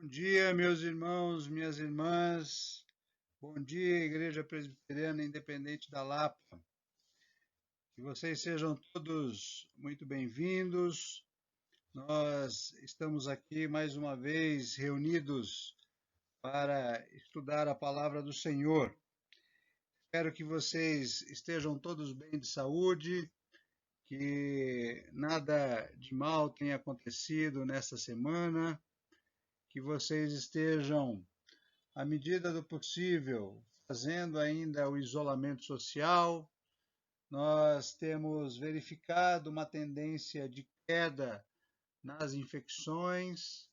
Bom dia, meus irmãos, minhas irmãs. Bom dia, Igreja Presbiteriana Independente da Lapa. Que vocês sejam todos muito bem-vindos. Nós estamos aqui mais uma vez reunidos para estudar a palavra do Senhor. Espero que vocês estejam todos bem de saúde, que nada de mal tenha acontecido nesta semana, que vocês estejam à medida do possível, fazendo ainda o isolamento social. Nós temos verificado uma tendência de queda nas infecções,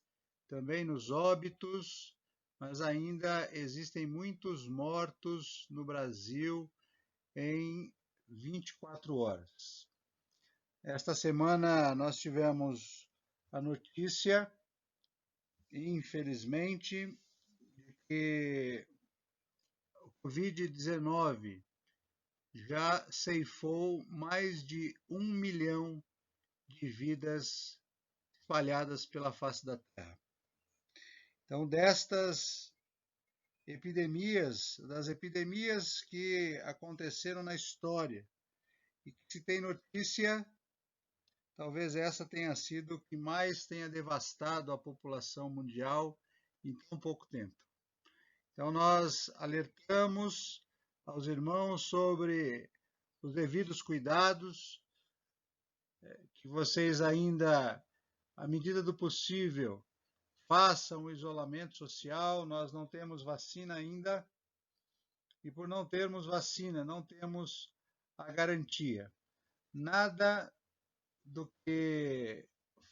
também nos óbitos, mas ainda existem muitos mortos no Brasil em 24 horas. Esta semana nós tivemos a notícia, infelizmente, que o Covid-19 já ceifou mais de 1 milhão de vidas espalhadas pela face da Terra. Então, das epidemias que aconteceram na história e que se tem notícia, talvez essa tenha sido o que mais tenha devastado a população mundial em tão pouco tempo. Então, nós alertamos aos irmãos sobre os devidos cuidados, que vocês ainda, à medida do possível, façam o isolamento social. Nós não temos vacina ainda, e por não termos vacina, não temos a garantia. Nada do que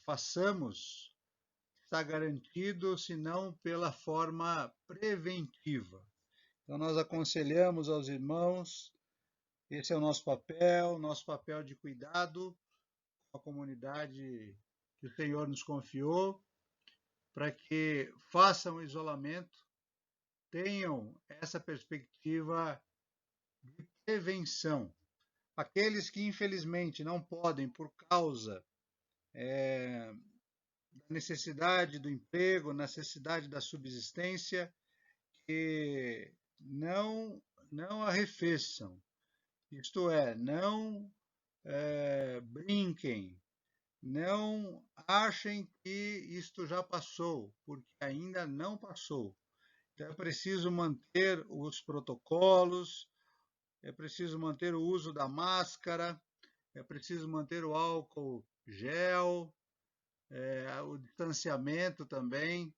façamos está garantido, senão pela forma preventiva. Então, nós aconselhamos aos irmãos, esse é o nosso papel de cuidado com a comunidade que o Senhor nos confiou, para que façam o isolamento, tenham essa perspectiva de prevenção. Aqueles que, infelizmente, não podem por causa da necessidade do emprego, necessidade da subsistência, que não arrefeçam, isto é, não brinquem, não achem que isto já passou, porque ainda não passou. Então é preciso manter os protocolos, é preciso manter o uso da máscara, é preciso manter o álcool gel, o distanciamento também.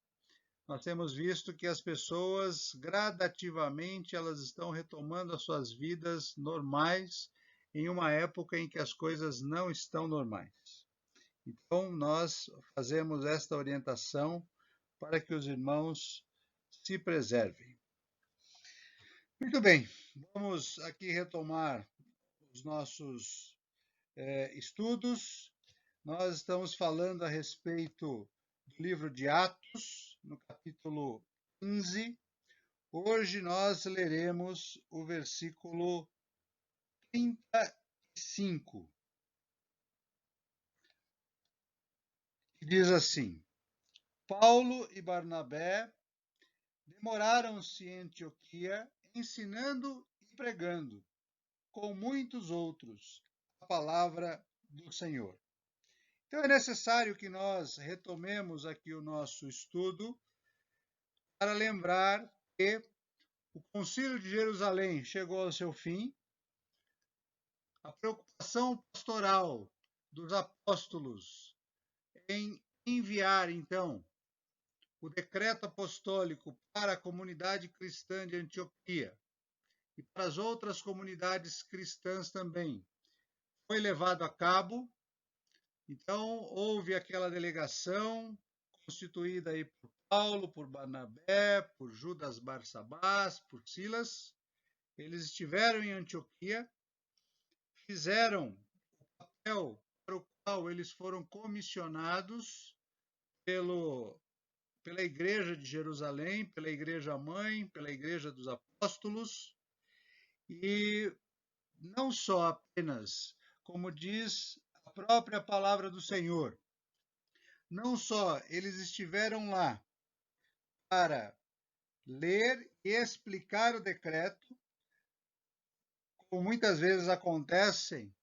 Nós temos visto que as pessoas, gradativamente, elas estão retomando as suas vidas normais em uma época em que as coisas não estão normais. Então, nós fazemos esta orientação para que os irmãos se preservem. Muito bem, vamos aqui retomar os nossos estudos. Nós estamos falando a respeito do livro de Atos, no capítulo 15. Hoje nós leremos o versículo 35, que diz assim: Paulo e Barnabé demoraram-se em Antioquia, ensinando e pregando, com muitos outros, a palavra do Senhor. Então é necessário que nós retomemos aqui o nosso estudo para lembrar que o Concílio de Jerusalém chegou ao seu fim, a preocupação pastoral dos apóstolos em enviar, então, o decreto apostólico para a comunidade cristã de Antioquia e para as outras comunidades cristãs também, foi levado a cabo. Então, houve aquela delegação constituída aí por Paulo, por Barnabé, por Judas Barsabás, por Silas. Eles estiveram em Antioquia, fizeram o papel para o qual eles foram comissionados pela Igreja de Jerusalém, pela Igreja Mãe, pela Igreja dos Apóstolos, e não só apenas, como diz a própria palavra do Senhor, não só eles estiveram lá para ler e explicar o decreto, como muitas vezes acontecem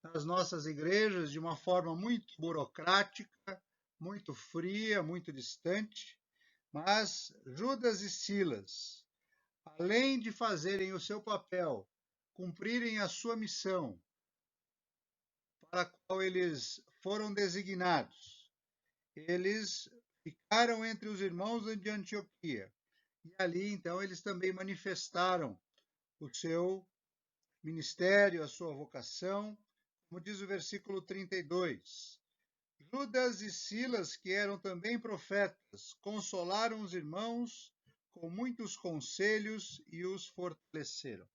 nas nossas igrejas, de uma forma muito burocrática, muito fria, muito distante. Mas Judas e Silas, além de fazerem o seu papel, cumprirem a sua missão, para a qual eles foram designados, eles ficaram entre os irmãos de Antioquia. E ali, então, eles também manifestaram o seu ministério, a sua vocação, como diz o versículo 32. Judas e Silas, que eram também profetas, consolaram os irmãos com muitos conselhos e os fortaleceram.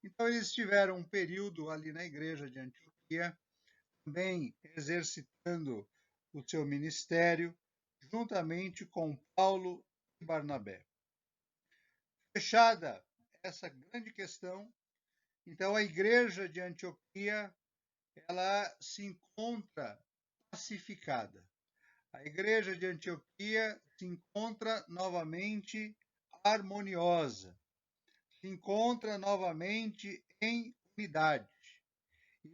Então, eles tiveram um período ali na igreja de Antioquia, também exercitando o seu ministério, juntamente com Paulo e Barnabé. Fechada essa grande questão, então a igreja de Antioquia, ela se encontra pacificada. A igreja de Antioquia se encontra novamente harmoniosa, se encontra novamente em unidade.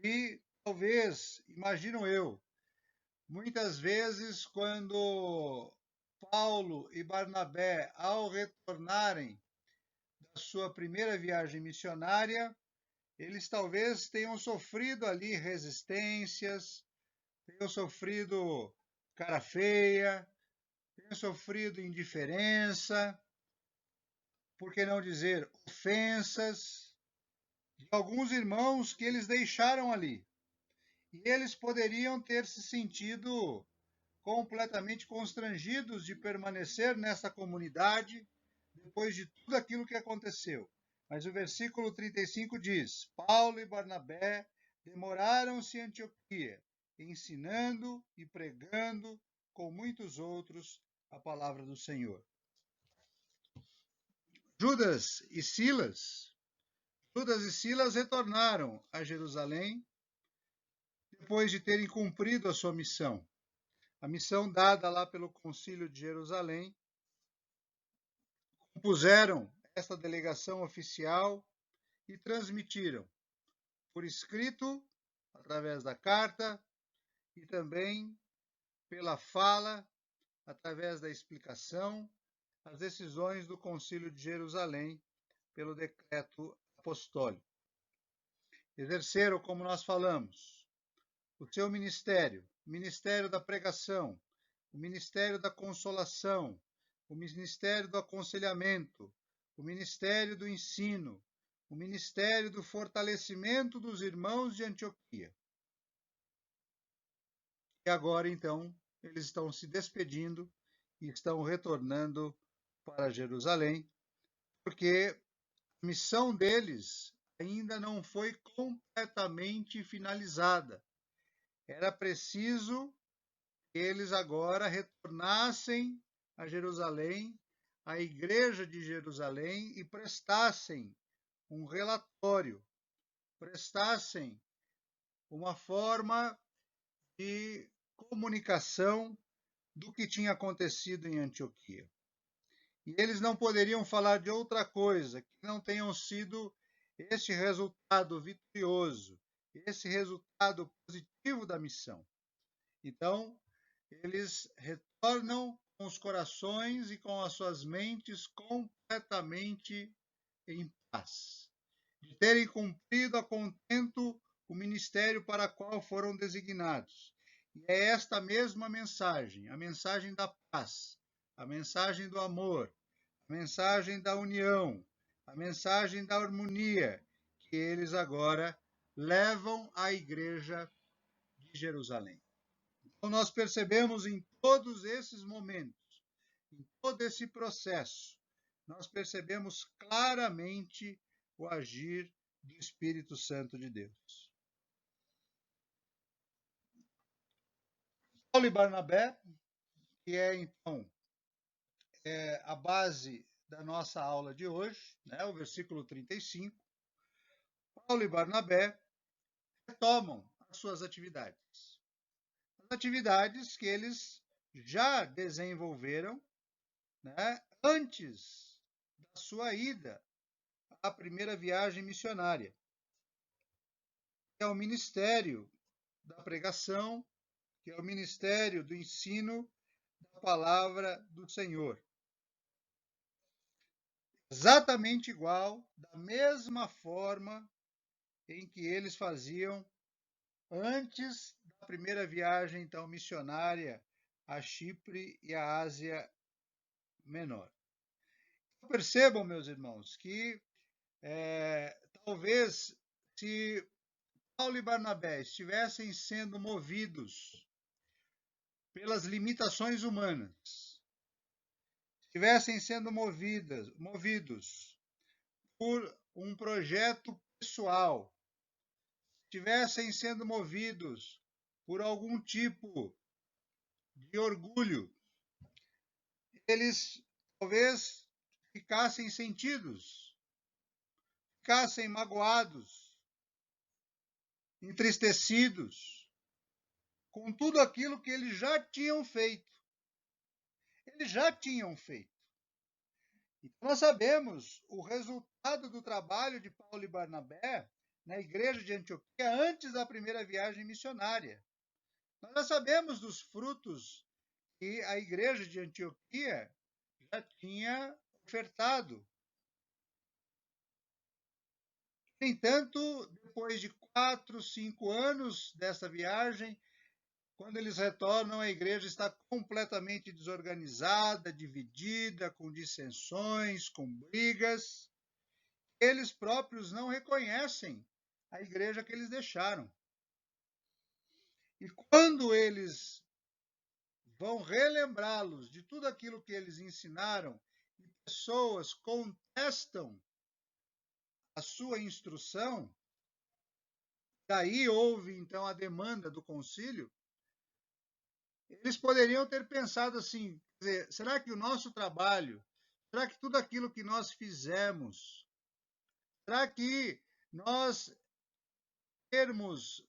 E talvez, imagino eu, muitas vezes quando Paulo e Barnabé, ao retornarem da sua primeira viagem missionária, eles talvez tenham sofrido ali resistências, tenham sofrido cara feia, tenham sofrido indiferença, por que não dizer ofensas, de alguns irmãos que eles deixaram ali. E eles poderiam ter se sentido completamente constrangidos de permanecer nessa comunidade depois de tudo aquilo que aconteceu. Mas o versículo 35 diz: Paulo e Barnabé demoraram-se em Antioquia, ensinando e pregando com muitos outros a palavra do Senhor. Judas e Silas retornaram a Jerusalém depois de terem cumprido a sua missão. A missão dada lá pelo Concílio de Jerusalém. Compuseram esta delegação oficial e transmitiram por escrito, através da carta, e também pela fala, através da explicação, as decisões do Concílio de Jerusalém pelo decreto apostólico. Exerceram, como nós falamos, o seu ministério, o ministério da pregação, o ministério da consolação, o ministério do aconselhamento, o ministério do ensino, o ministério do fortalecimento dos irmãos de Antioquia. E agora, então, eles estão se despedindo e estão retornando para Jerusalém, porque a missão deles ainda não foi completamente finalizada. Era preciso que eles agora retornassem a Jerusalém, à igreja de Jerusalém, e prestassem um relatório, prestassem uma forma de comunicação do que tinha acontecido em Antioquia. E eles não poderiam falar de outra coisa que não tenham sido este resultado vitorioso, esse resultado positivo da missão. Então, eles retornam com os corações e com as suas mentes completamente em paz, de terem cumprido a contento o ministério para o qual foram designados. E é esta mesma mensagem, a mensagem da paz, a mensagem do amor, a mensagem da união, a mensagem da harmonia, que eles agora levam à igreja de Jerusalém. Então, nós percebemos em todos esses momentos, em todo esse processo, nós percebemos claramente o agir do Espírito Santo de Deus. Paulo e Barnabé, que é então a base da nossa aula de hoje, né, o versículo 35, Paulo e Barnabé retomam as suas atividades. As atividades que eles já desenvolveram, né, antes da sua ida à primeira viagem missionária, que é o ministério da pregação, que é o ministério do ensino da palavra do Senhor. Exatamente igual, da mesma forma em que eles faziam antes da primeira viagem, então, missionária a Chipre e a Ásia Menor. Percebam, meus irmãos, que talvez se Paulo e Barnabé estivessem sendo movidos pelas limitações humanas, estivessem sendo movidos por um projeto pessoal, estivessem sendo movidos por algum tipo de orgulho, eles talvez ficassem sentidos, ficassem magoados, entristecidos com tudo aquilo que eles já tinham feito. Eles já tinham feito. Então, nós sabemos o resultado do trabalho de Paulo e Barnabé na igreja de Antioquia antes da primeira viagem missionária. Nós já sabemos dos frutos que a igreja de Antioquia já tinha ofertado. No entanto, depois de 4, 5 anos dessa viagem, quando eles retornam, a igreja está completamente desorganizada, dividida, com dissensões, com brigas. Eles próprios não reconhecem a igreja que eles deixaram. E quando eles vão relembrá-los de tudo aquilo que eles ensinaram, e pessoas contestam a sua instrução, daí houve então a demanda do concílio. Eles poderiam ter pensado assim, quer dizer, será que o nosso trabalho, será que tudo aquilo que nós fizemos, será que nós termos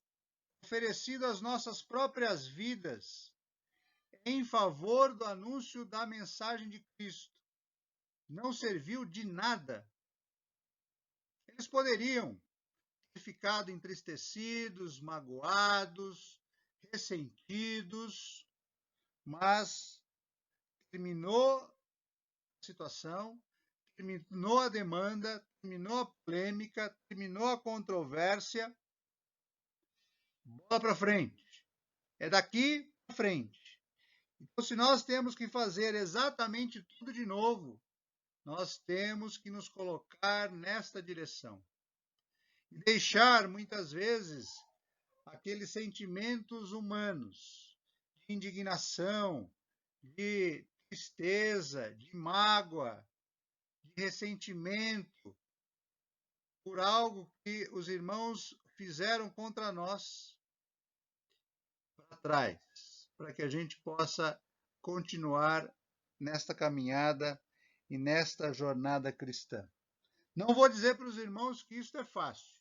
oferecido as nossas próprias vidas em favor do anúncio da mensagem de Cristo não serviu de nada? Eles poderiam ter ficado entristecidos, magoados, ressentidos, mas terminou a situação, terminou a demanda, terminou a polêmica, terminou a controvérsia. Bola para frente. É daqui para frente. Então, se nós temos que fazer exatamente tudo de novo, nós temos que nos colocar nesta direção. E deixar, muitas vezes, aqueles sentimentos humanos de indignação, de tristeza, de mágoa, de ressentimento por algo que os irmãos fizeram contra nós para trás, para que a gente possa continuar nesta caminhada e nesta jornada cristã. Não vou dizer para os irmãos que isso é fácil.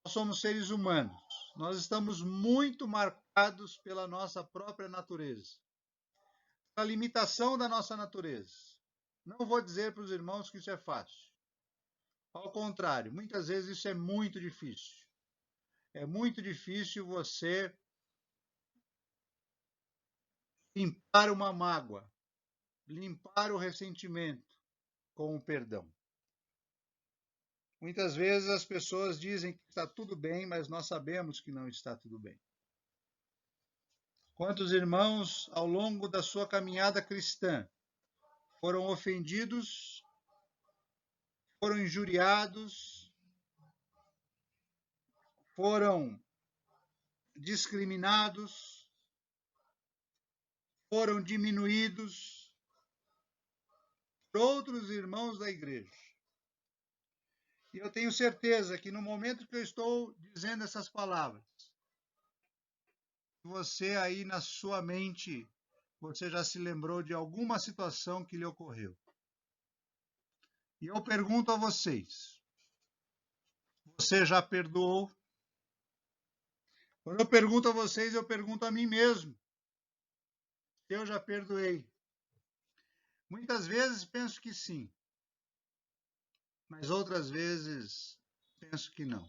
Nós somos seres humanos. Nós estamos muito marcados pela nossa própria natureza, pela limitação da nossa natureza. Não vou dizer para os irmãos que isso é fácil. Ao contrário, muitas vezes isso é muito difícil. É muito difícil você limpar uma mágoa, limpar o ressentimento com o perdão. Muitas vezes as pessoas dizem que está tudo bem, mas nós sabemos que não está tudo bem. Quantos irmãos, ao longo da sua caminhada cristã, foram ofendidos, foram injuriados, foram discriminados, foram diminuídos por outros irmãos da igreja. E eu tenho certeza que no momento que eu estou dizendo essas palavras, você aí na sua mente, você já se lembrou de alguma situação que lhe ocorreu. E eu pergunto a vocês, você já perdoou? Quando eu pergunto a vocês, eu pergunto a mim mesmo, se eu já perdoei. Muitas vezes penso que sim, mas outras vezes penso que não.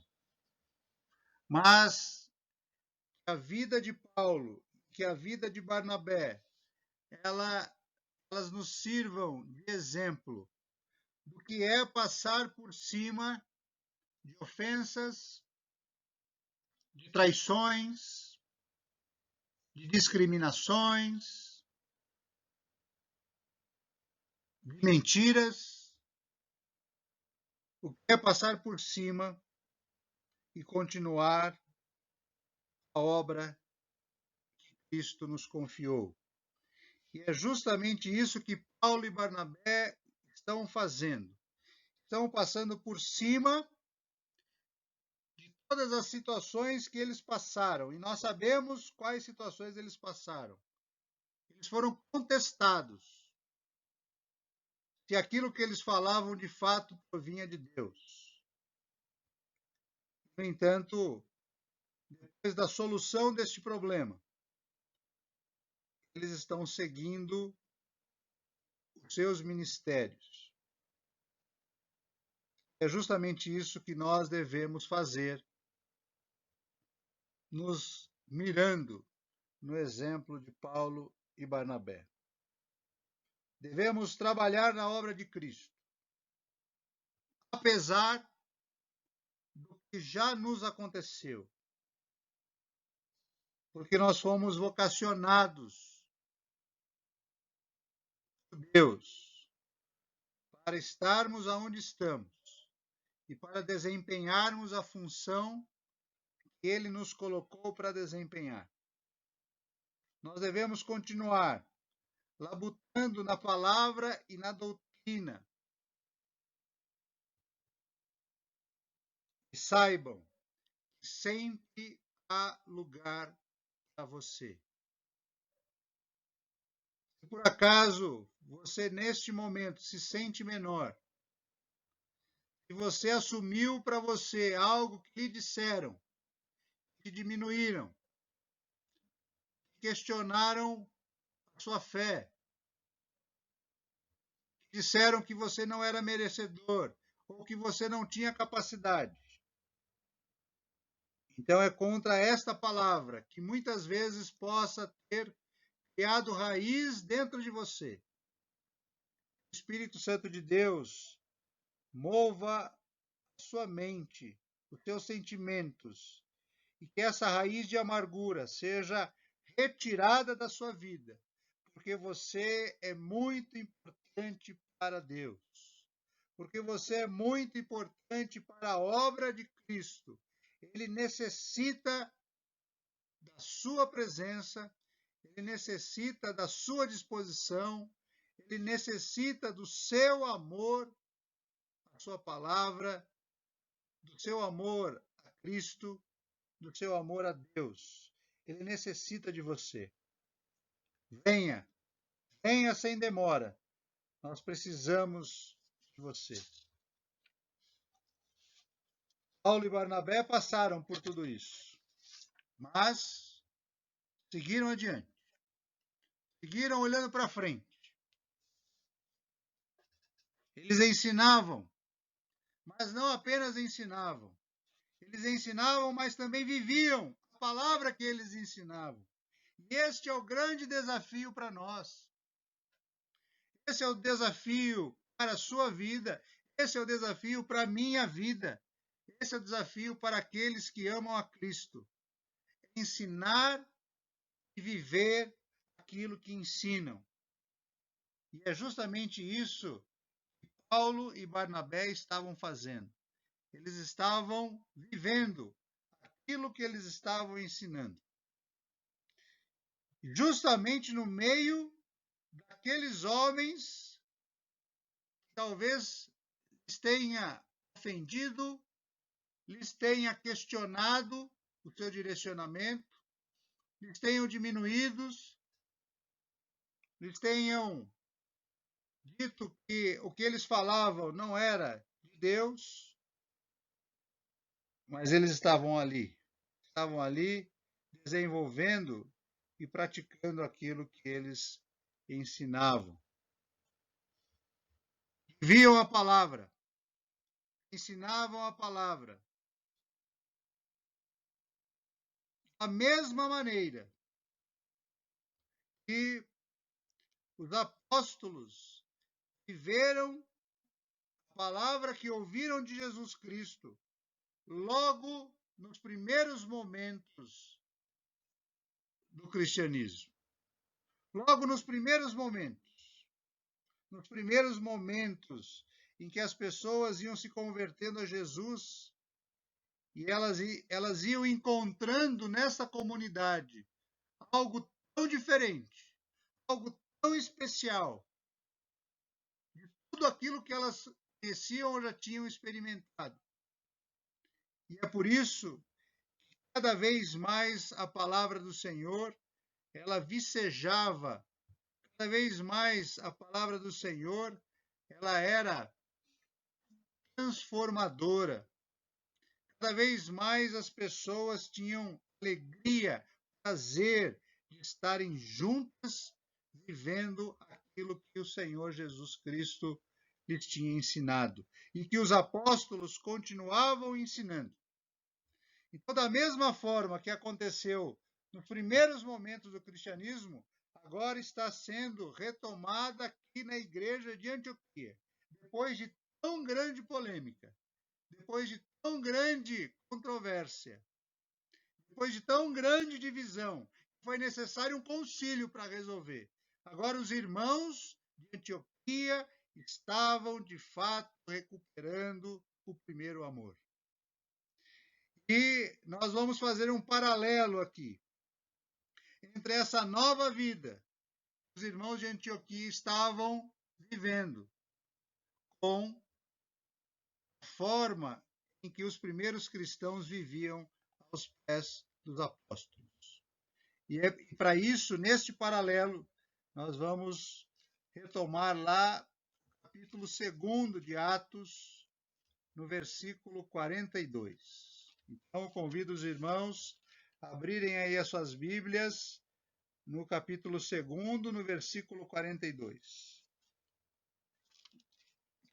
Mas a vida de Paulo, que a vida de Barnabé, elas nos sirvam de exemplo do que é passar por cima de ofensas, de traições, de discriminações, de mentiras, o que é passar por cima e continuar a obra que Cristo nos confiou. E é justamente isso que Paulo e Barnabé estão fazendo. Estão passando por cima de todas as situações que eles passaram. E nós sabemos quais situações eles passaram. Eles foram contestados se aquilo que eles falavam de fato provinha de Deus. No entanto, depois da solução deste problema, eles estão seguindo os seus ministérios. É justamente isso que nós devemos fazer, nos mirando no exemplo de Paulo e Barnabé. Devemos trabalhar na obra de Cristo, apesar do que já nos aconteceu, porque nós fomos vocacionados por Deus para estarmos aonde estamos e para desempenharmos a função que Ele nos colocou para desempenhar. Nós devemos continuar labutando na palavra e na doutrina. E saibam que sempre há lugar para você. Se por acaso você neste momento se sente menor, se você assumiu para você algo que lhe disseram, que diminuíram, que questionaram a sua fé, que disseram que você não era merecedor ou que você não tinha capacidade. Então é contra esta palavra que muitas vezes possa ter criado raiz dentro de você. O Espírito Santo de Deus mova a sua mente, os seus sentimentos, e que essa raiz de amargura seja retirada da sua vida, porque você é muito importante para Deus, porque você é muito importante para a obra de Cristo. Ele necessita da sua presença, ele necessita da sua disposição, ele necessita do seu amor, a sua palavra, do seu amor a Cristo, do seu amor a Deus. Ele necessita de você. Venha, venha sem demora. Nós precisamos de você. Paulo e Barnabé passaram por tudo isso, mas seguiram adiante. Seguiram olhando para frente. Eles ensinavam, mas não apenas ensinavam. Eles ensinavam, mas também viviam a palavra que eles ensinavam. E este é o grande desafio para nós. Esse é o desafio para a sua vida. Esse é o desafio para a minha vida. Esse é o desafio para aqueles que amam a Cristo. Ensinar e viver aquilo que ensinam. E é justamente isso que Paulo e Barnabé estavam fazendo. Eles estavam vivendo aquilo que eles estavam ensinando. Justamente no meio daqueles homens que talvez lhes tenha ofendido, lhes tenha questionado o seu direcionamento, lhes tenham diminuídos, lhes tenham dito que o que eles falavam não era de Deus, mas eles estavam ali desenvolvendo e praticando aquilo que eles ensinavam. viviam a palavra, ensinavam a palavra. Da mesma maneira que os apóstolos viveram a palavra que ouviram de Jesus Cristo logo nos primeiros momentos do cristianismo. Logo nos primeiros momentos em que as pessoas iam se convertendo a Jesus e elas iam encontrando nessa comunidade algo tão diferente, algo tão especial, de tudo aquilo que elas conheciam ou já tinham experimentado. E é por isso que cada vez mais a palavra do Senhor, ela vicejava, cada vez mais a palavra do Senhor, ela era transformadora. Cada vez mais as pessoas tinham alegria, prazer de estarem juntas, vivendo aquilo que o Senhor Jesus Cristo lhes tinha ensinado e que os apóstolos continuavam ensinando. Então, da mesma forma que aconteceu nos primeiros momentos do cristianismo, agora está sendo retomada aqui na igreja de Antioquia, depois de tão grande polêmica, depois de tão grande controvérsia, depois de tão grande divisão, foi necessário um concílio para resolver. Agora os irmãos de Antioquia estavam de fato recuperando o primeiro amor. E nós vamos fazer um paralelo aqui entre essa nova vida que os irmãos de Antioquia estavam vivendo com a forma em que os primeiros cristãos viviam aos pés dos apóstolos. E para isso, neste paralelo, nós vamos retomar lá o capítulo 2 de Atos, no versículo 42. Então, eu convido os irmãos a abrirem aí as suas Bíblias no capítulo 2, no versículo 42.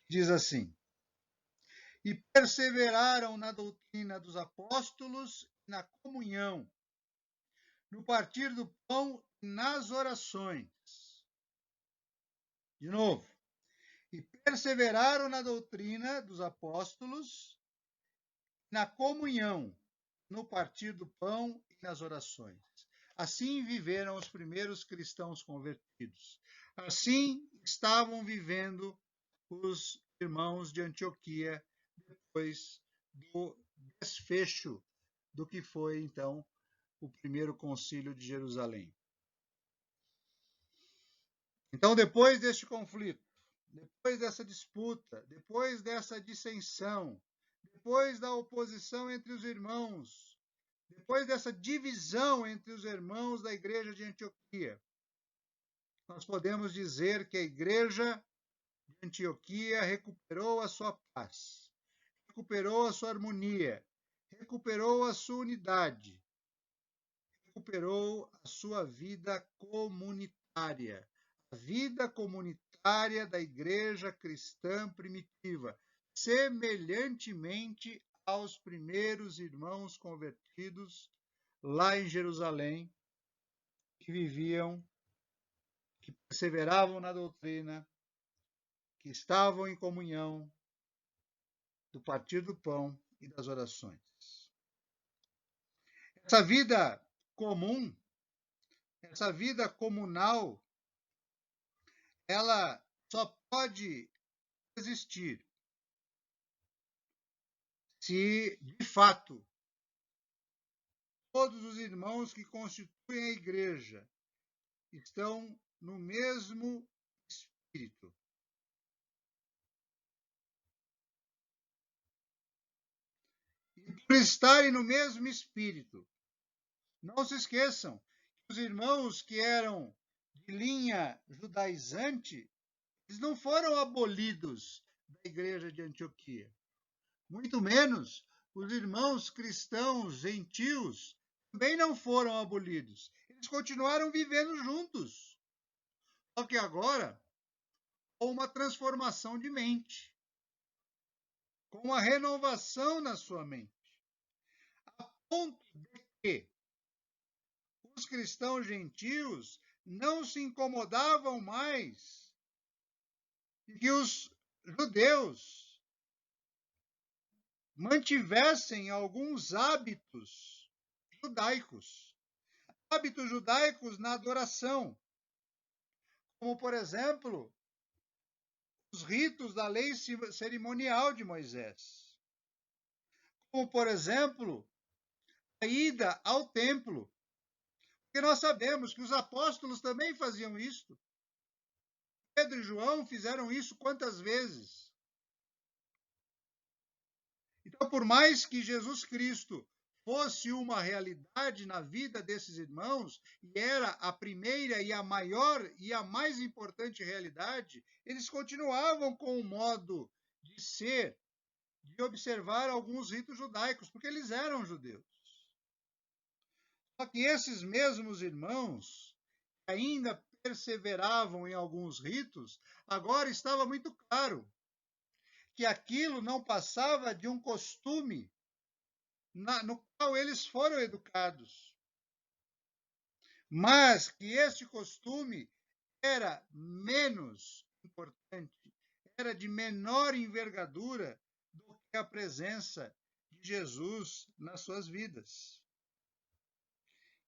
Diz assim: E perseveraram na doutrina dos apóstolos e na comunhão, no partir do pão e nas orações. De novo. E perseveraram na doutrina dos apóstolos, na comunhão, no partir do pão e nas orações. Assim viveram os primeiros cristãos convertidos. Assim estavam vivendo os irmãos de Antioquia depois do desfecho do que foi, então, o primeiro concílio de Jerusalém. Então, depois deste conflito, depois dessa disputa, depois dessa dissensão, depois da oposição entre os irmãos, depois dessa divisão entre os irmãos da igreja de Antioquia, nós podemos dizer que a igreja de Antioquia recuperou a sua paz, recuperou a sua harmonia, recuperou a sua unidade, recuperou a sua vida comunitária, a vida comunitária da igreja cristã primitiva, semelhantemente aos primeiros irmãos convertidos lá em Jerusalém, que viviam, que perseveravam na doutrina, que estavam em comunhão, do partir do pão e das orações. Essa vida comum, essa vida comunal, ela só pode existir se, de fato, todos os irmãos que constituem a igreja estão no mesmo espírito. E por estarem no mesmo espírito, não se esqueçam que os irmãos que eram de linha judaizante, eles não foram abolidos da igreja de Antioquia. Muito menos os irmãos cristãos gentios também não foram abolidos. Eles continuaram vivendo juntos. Só que agora, com uma transformação de mente, com uma renovação na sua mente, a ponto de que os cristãos gentios não se incomodavam mais de que os judeus mantivessem alguns hábitos judaicos na adoração, como, por exemplo, os ritos da lei cerimonial de Moisés, como, por exemplo, a ida ao templo, porque nós sabemos que os apóstolos também faziam isso. Pedro e João fizeram isso quantas vezes? Então, por mais que Jesus Cristo fosse uma realidade na vida desses irmãos, e era a primeira e a maior e a mais importante realidade, eles continuavam com o modo de ser, de observar alguns ritos judaicos, porque eles eram judeus. Só que esses mesmos irmãos, que ainda perseveravam em alguns ritos, agora estava muito claro que aquilo não passava de um costume no qual eles foram educados, mas que este costume era menos importante, era de menor envergadura do que a presença de Jesus nas suas vidas.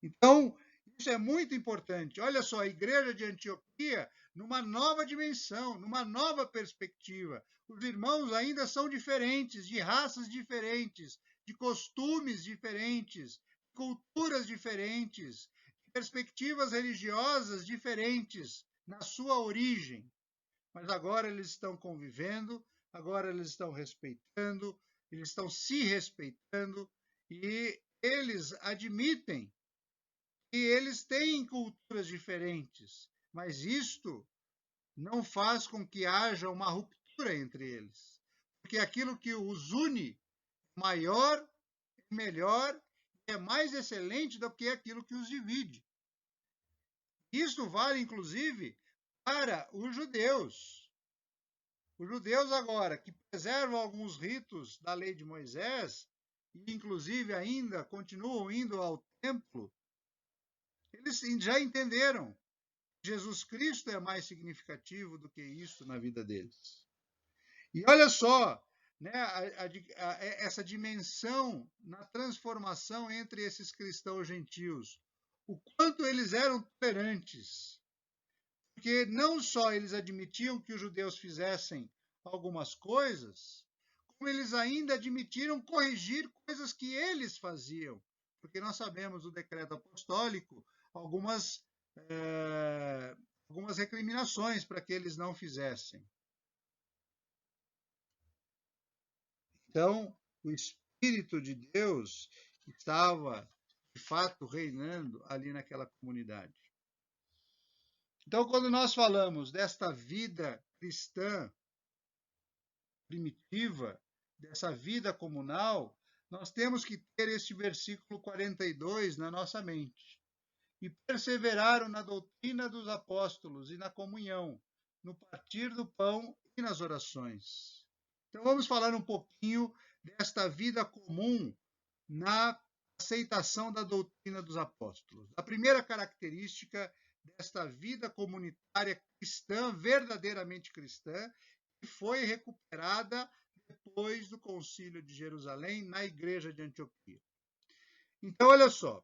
Então, isso é muito importante. Olha só, a igreja de Antioquia, numa nova dimensão, numa nova perspectiva. Os irmãos ainda são diferentes, de raças diferentes, de costumes diferentes, culturas diferentes, perspectivas religiosas diferentes na sua origem. Mas agora eles estão convivendo, agora eles estão respeitando, eles estão se respeitando e eles admitem que eles têm culturas diferentes, mas isto não faz com que haja uma ruptura entre eles, porque aquilo que os une é maior, é melhor, é mais excelente do que aquilo que os divide. Isso vale, inclusive, para os judeus. Os judeus agora, que preservam alguns ritos da lei de Moisés, e inclusive ainda continuam indo ao templo, eles já entenderam que Jesus Cristo é mais significativo do que isso na vida deles. E olha só, né, essa dimensão na transformação entre esses cristãos gentios, o quanto eles eram tolerantes, porque não só eles admitiam que os judeus fizessem algumas coisas, como eles ainda admitiram corrigir coisas que eles faziam, porque nós sabemos do decreto apostólico algumas algumas recriminações para que eles não fizessem. Então, o Espírito de Deus estava, de fato, reinando ali naquela comunidade. Então, quando nós falamos desta vida cristã primitiva, dessa vida comunal, nós temos que ter este versículo 42 na nossa mente. E perseveraram na doutrina dos apóstolos e na comunhão, no partir do pão e nas orações. Então vamos falar um pouquinho desta vida comum na aceitação da doutrina dos apóstolos. A primeira característica desta vida comunitária cristã, verdadeiramente cristã, que foi recuperada depois do Concílio de Jerusalém na igreja de Antioquia. Então, olha só,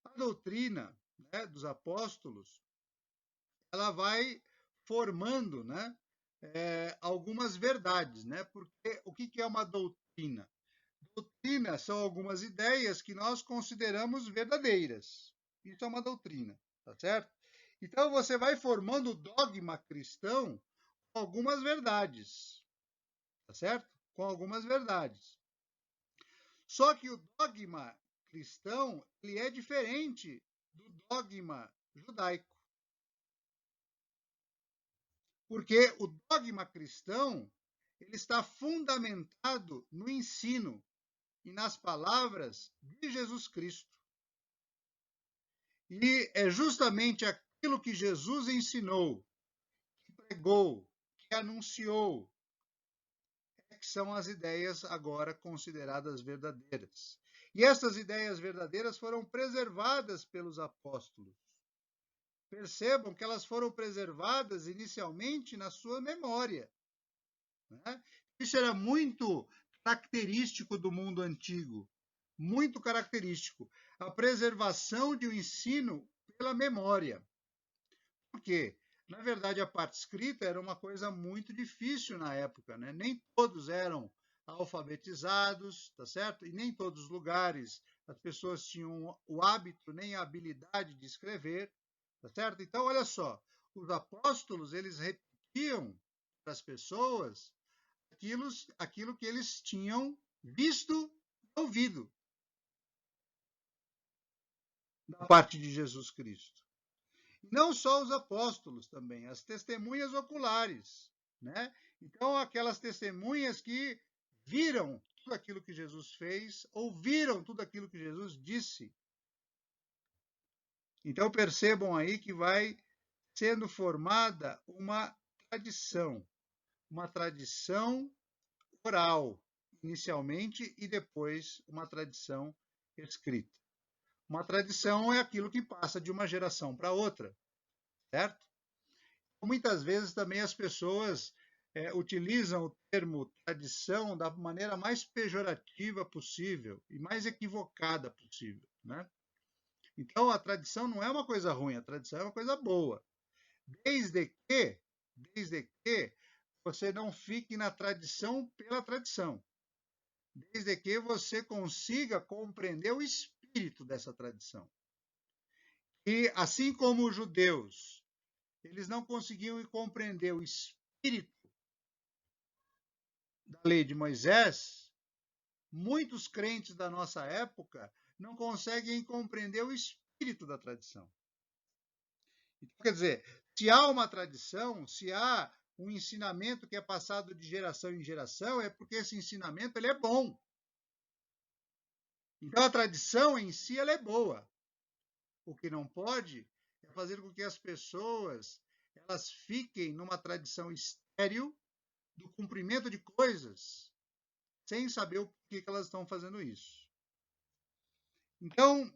a doutrina, né, dos apóstolos, ela vai formando, né, algumas verdades, né? Porque o que é uma doutrina? Doutrina são algumas ideias que nós consideramos verdadeiras. Isso é uma doutrina, tá certo? Então você vai formando o dogma cristão com algumas verdades, tá certo? Com algumas verdades. Só que o dogma cristão, ele é diferente do dogma judaico. Porque o dogma cristão, ele está fundamentado no ensino e nas palavras de Jesus Cristo. E é justamente aquilo que Jesus ensinou, que pregou, que e anunciou, que são as ideias agora consideradas verdadeiras. E essas ideias verdadeiras foram preservadas pelos apóstolos. Percebam que elas foram preservadas inicialmente na sua memória. Né? Isso era muito característico do mundo antigo, muito característico. A preservação de um ensino pela memória. Por quê? Na verdade, a parte escrita era uma coisa muito difícil na época, né? Nem todos eram alfabetizados, tá certo? E nem todos os lugares as pessoas tinham o hábito nem a habilidade de escrever, tá certo? Então, olha só, os apóstolos, eles repetiam para as pessoas aquilo que eles tinham visto e ouvido da parte de Jesus Cristo. Não só os apóstolos também, as testemunhas oculares, né? Então, aquelas testemunhas que viram tudo aquilo que Jesus fez, ouviram tudo aquilo que Jesus disse. Então, percebam aí que vai sendo formada uma tradição oral, inicialmente, e depois uma tradição escrita. Uma tradição é aquilo que passa de uma geração para outra, certo? Muitas vezes também as pessoas utilizam o termo tradição da maneira mais pejorativa possível e mais equivocada possível, né? Então, a tradição não é uma coisa ruim, a tradição é uma coisa boa, desde que você não fique na tradição pela tradição, desde que você consiga compreender o espírito dessa tradição. E assim como os judeus, eles não conseguiam compreender o espírito da lei de Moisés, muitos crentes da nossa época não conseguem compreender o espírito da tradição. Então, quer dizer, se há uma tradição, se há um ensinamento que é passado de geração em geração, é porque esse ensinamento ele é bom. Então, a tradição em si ela é boa. O que não pode é fazer com que as pessoas elas fiquem numa tradição estéril do cumprimento de coisas sem saber o porquê que elas estão fazendo isso. Então,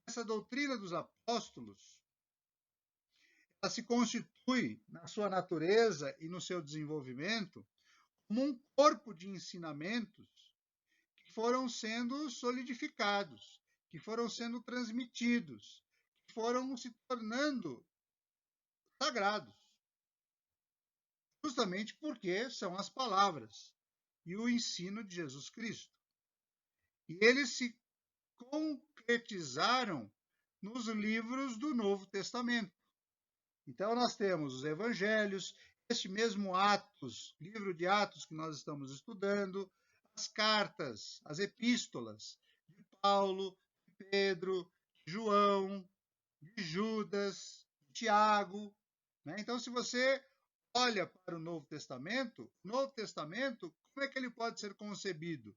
essa doutrina dos apóstolos, ela se constitui na sua natureza e no seu desenvolvimento como um corpo de ensinamentos que foram sendo solidificados, que foram sendo transmitidos, que foram se tornando sagrados. Justamente porque são as palavras e o ensino de Jesus Cristo. E eles se concretizaram nos livros do Novo Testamento. Então, nós temos os evangelhos, este mesmo Atos, livro de Atos que nós estamos estudando, as cartas, as epístolas de Paulo, de Pedro, de João, de Judas, de Tiago. Né? Então, se você olha para o Novo Testamento, como é que ele pode ser concebido?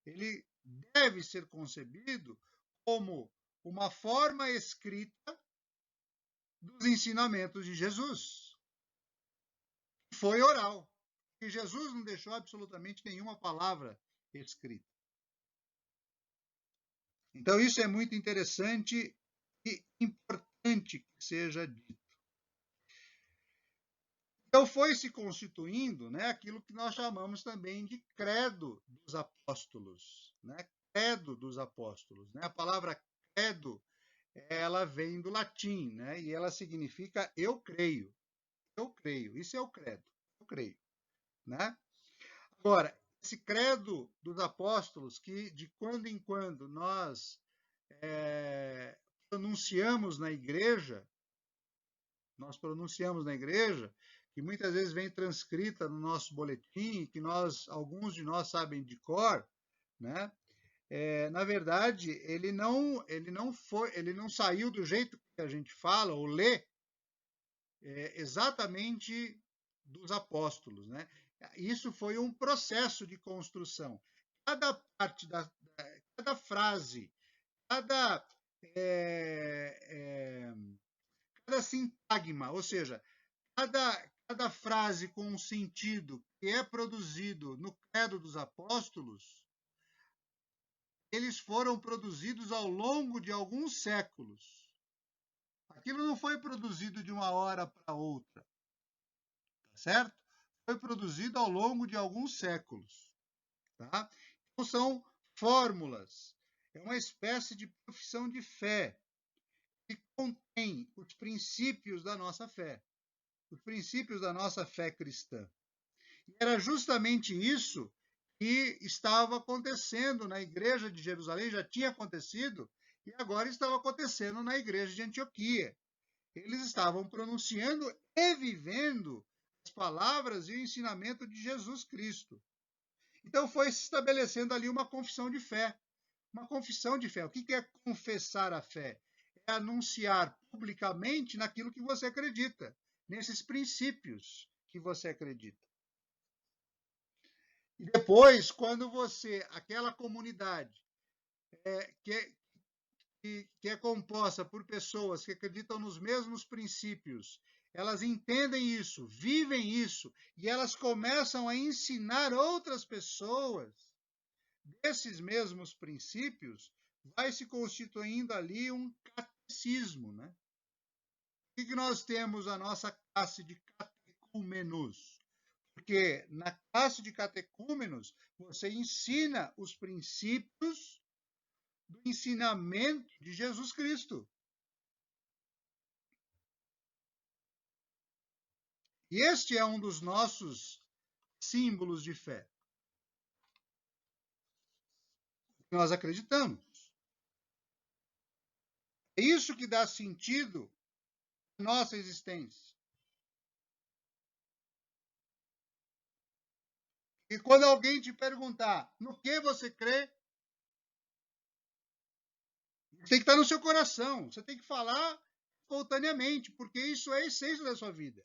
Ele deve ser concebido como uma forma escrita dos ensinamentos de Jesus. Foi oral. E Jesus não deixou absolutamente nenhuma palavra escrita. Então, isso é muito interessante e importante que seja dito. Então, foi se constituindo, né, aquilo que nós chamamos também de credo dos apóstolos. Né? Credo dos apóstolos. Né? A palavra credo, ela vem do latim, né? E ela significa eu creio. Eu creio. Isso é o credo. Eu creio. Né? Agora, esse credo dos apóstolos, que de quando em quando nós pronunciamos na igreja, que muitas vezes vem transcrita no nosso boletim, que alguns de nós sabem de cor, né? Na verdade, ele não saiu do jeito que a gente fala ou lê, exatamente dos apóstolos, né? Isso foi um processo de construção. Cada parte cada frase, cada cada sintagma, ou seja, cada frase com um sentido que é produzido no Credo dos Apóstolos, eles foram produzidos ao longo de alguns séculos. Aquilo não foi produzido de uma hora para outra, tá certo? Foi produzido ao longo de alguns séculos, tá? Então são fórmulas, é uma espécie de profissão de fé que contém os princípios da nossa fé, os princípios da nossa fé cristã. E era justamente isso que estava acontecendo na igreja de Jerusalém, já tinha acontecido, e agora estava acontecendo na igreja de Antioquia. Eles estavam pronunciando e vivendo as palavras e o ensinamento de Jesus Cristo. Então foi se estabelecendo ali uma confissão de fé. Uma confissão de fé. O que é confessar a fé? É anunciar publicamente naquilo que você acredita, nesses princípios que você acredita. E depois, quando você, aquela comunidade que é composta por pessoas que acreditam nos mesmos princípios, elas entendem isso, vivem isso, e elas começam a ensinar outras pessoas desses mesmos princípios, vai se constituindo ali um catecismo, né? O que nós temos a nossa classe de catecúmenos? Porque na classe de catecúmenos você ensina os princípios do ensinamento de Jesus Cristo. E este é um dos nossos símbolos de fé. Nós acreditamos. É isso que dá sentido à nossa existência. E quando alguém te perguntar no que você crê, tem que estar no seu coração. Você tem que falar espontaneamente, porque isso é a essência da sua vida.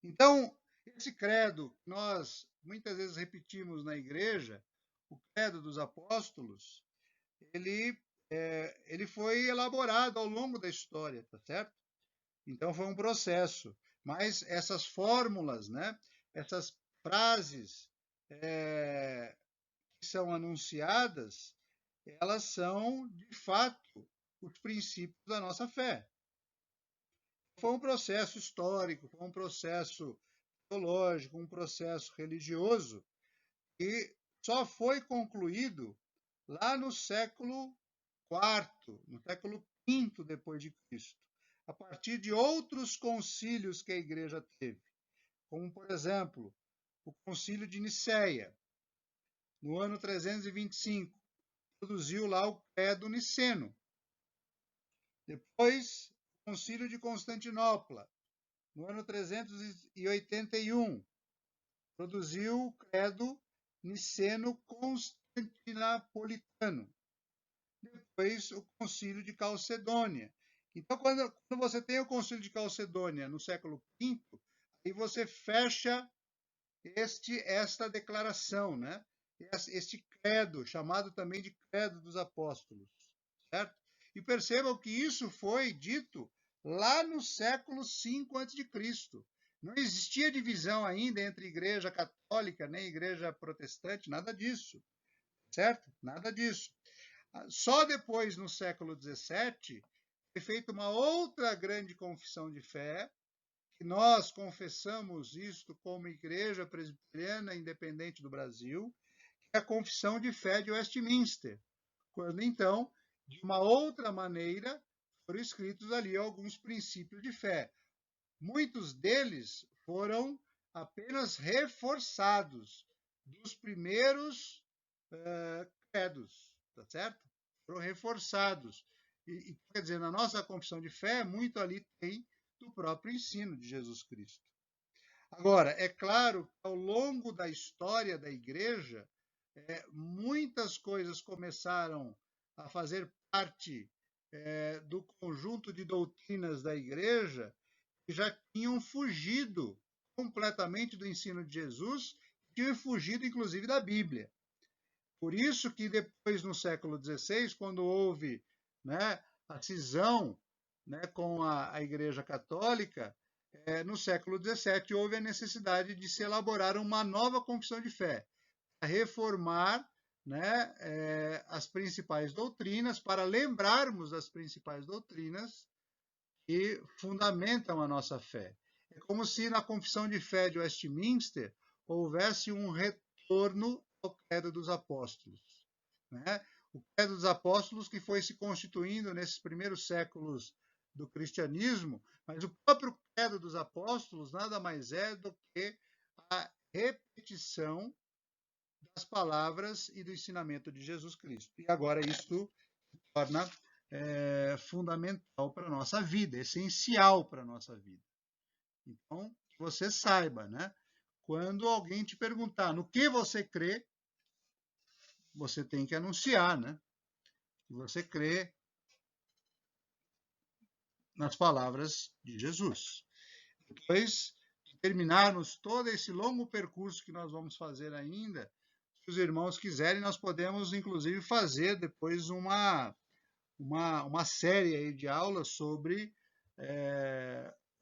Então, esse credo que nós muitas vezes repetimos na igreja, o credo dos apóstolos, ele foi elaborado ao longo da história, tá certo? Então foi um processo. Mas essas fórmulas, né? Essas frases que são anunciadas, elas são, de fato, os princípios da nossa fé. Foi um processo histórico, foi um processo teológico, um processo religioso, que só foi concluído lá no século IV, no século V depois de Cristo, a partir de outros concílios que a igreja teve, como, por exemplo, o concílio de Nicéia, no ano 325, produziu lá o credo niceno. Depois, o concílio de Constantinopla, no ano 381, produziu o credo niceno-constantinopolitano. Depois, o concílio de Calcedônia. Então, quando você tem o concílio de Calcedônia no século V, aí você fecha esta declaração, né? Este credo, chamado também de credo dos apóstolos, certo? E percebam que isso foi dito lá no século V a.C. Não existia divisão ainda entre igreja católica nem igreja protestante, nada disso, certo? Nada disso. Só depois, no século XVII, foi feita uma outra grande confissão de fé, que nós confessamos isto como Igreja Presbiteriana Independente do Brasil, que é a Confissão de Fé de Westminster, quando então, de uma outra maneira, foram escritos ali alguns princípios de fé. Muitos deles foram apenas reforçados dos primeiros credos, tá certo? Foram reforçados. Quer dizer, na nossa confissão de fé, muito ali tem do próprio ensino de Jesus Cristo. Agora, é claro que ao longo da história da igreja, muitas coisas começaram a fazer parte do conjunto de doutrinas da igreja que já tinham fugido completamente do ensino de Jesus, tinham fugido inclusive da Bíblia. Por isso que depois, no século XVI, quando houve, né, a cisão né, com a Igreja Católica, no século XVII houve a necessidade de se elaborar uma nova confissão de fé, para reformar, né, as principais doutrinas, para lembrarmos das principais doutrinas que fundamentam a nossa fé. É como se na confissão de fé de Westminster houvesse um retorno ao credo dos apóstolos, né? O credo dos apóstolos que foi se constituindo nesses primeiros séculos do cristianismo, mas o próprio credo dos apóstolos nada mais é do que a repetição das palavras e do ensinamento de Jesus Cristo. E agora isto torna fundamental para a nossa vida, essencial para a nossa vida. Então, que você saiba, né? Quando alguém te perguntar no que você crê, você tem que anunciar, né? Que você crê nas palavras de Jesus. Depois de terminarmos todo esse longo percurso que nós vamos fazer ainda, se os irmãos quiserem, nós podemos, inclusive, fazer depois uma série aí de aulas sobre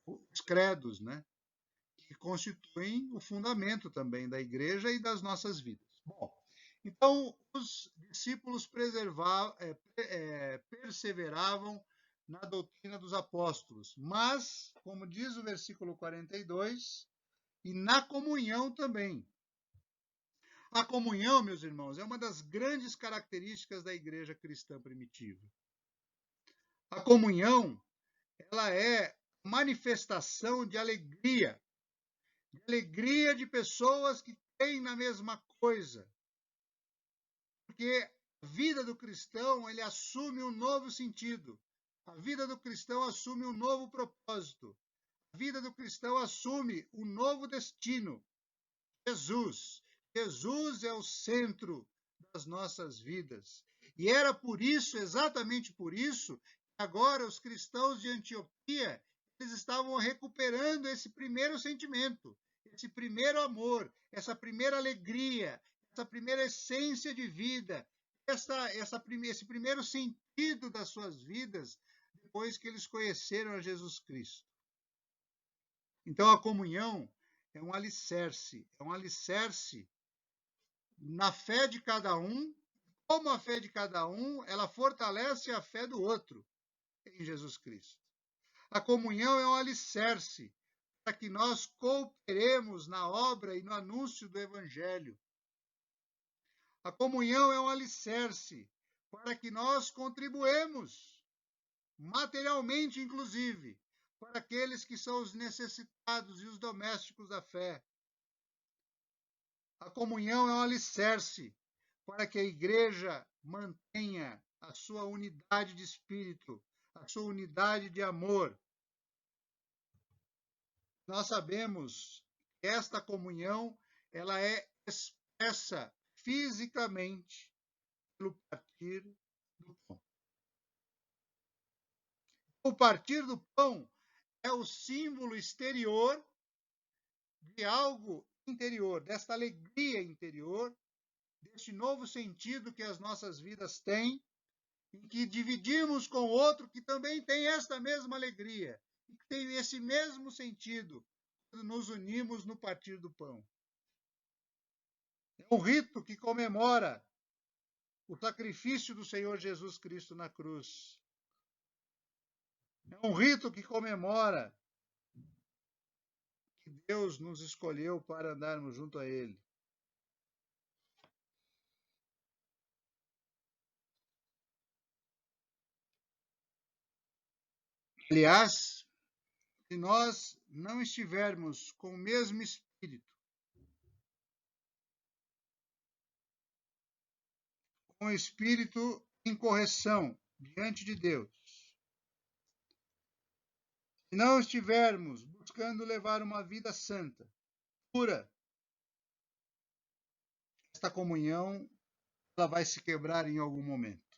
os credos, né? Que constituem o fundamento também da igreja e das nossas vidas. Bom, então os discípulos perseveravam na doutrina dos apóstolos, mas, como diz o versículo 42, e na comunhão também. A comunhão, meus irmãos, é uma das grandes características da igreja cristã primitiva. A comunhão, ela é manifestação de alegria de pessoas que têm na mesma coisa. Porque a vida do cristão, ele assume um novo sentido. A vida do cristão assume um novo propósito. A vida do cristão assume um novo destino. Jesus. Jesus é o centro das nossas vidas. E era por isso, exatamente por isso, que agora os cristãos de Antioquia, eles estavam recuperando esse primeiro sentimento, esse primeiro amor, essa primeira alegria, essa primeira essência de vida, esse primeiro sentido das suas vidas, depois que eles conheceram a Jesus Cristo. Então a comunhão é um alicerce na fé de cada um, como a fé de cada um, ela fortalece a fé do outro em Jesus Cristo. A comunhão é um alicerce para que nós cooperemos na obra e no anúncio do Evangelho. A comunhão é um alicerce para que nós contribuemos, materialmente inclusive, para aqueles que são os necessitados e os domésticos da fé. A comunhão é um alicerce para que a igreja mantenha a sua unidade de espírito, a sua unidade de amor. Nós sabemos que esta comunhão ela é expressa fisicamente pelo partir do pão. O partir do pão é o símbolo exterior de algo interior, desta alegria interior, deste novo sentido que as nossas vidas têm, em que dividimos com outro que também tem esta mesma alegria, e que tem esse mesmo sentido, quando nos unimos no partir do pão. É um rito que comemora o sacrifício do Senhor Jesus Cristo na cruz. É um rito que comemora que Deus nos escolheu para andarmos junto a Ele. Aliás, se nós não estivermos com o mesmo espírito, com o espírito em correção diante de Deus, se não estivermos buscando levar uma vida santa, pura, esta comunhão ela vai se quebrar em algum momento.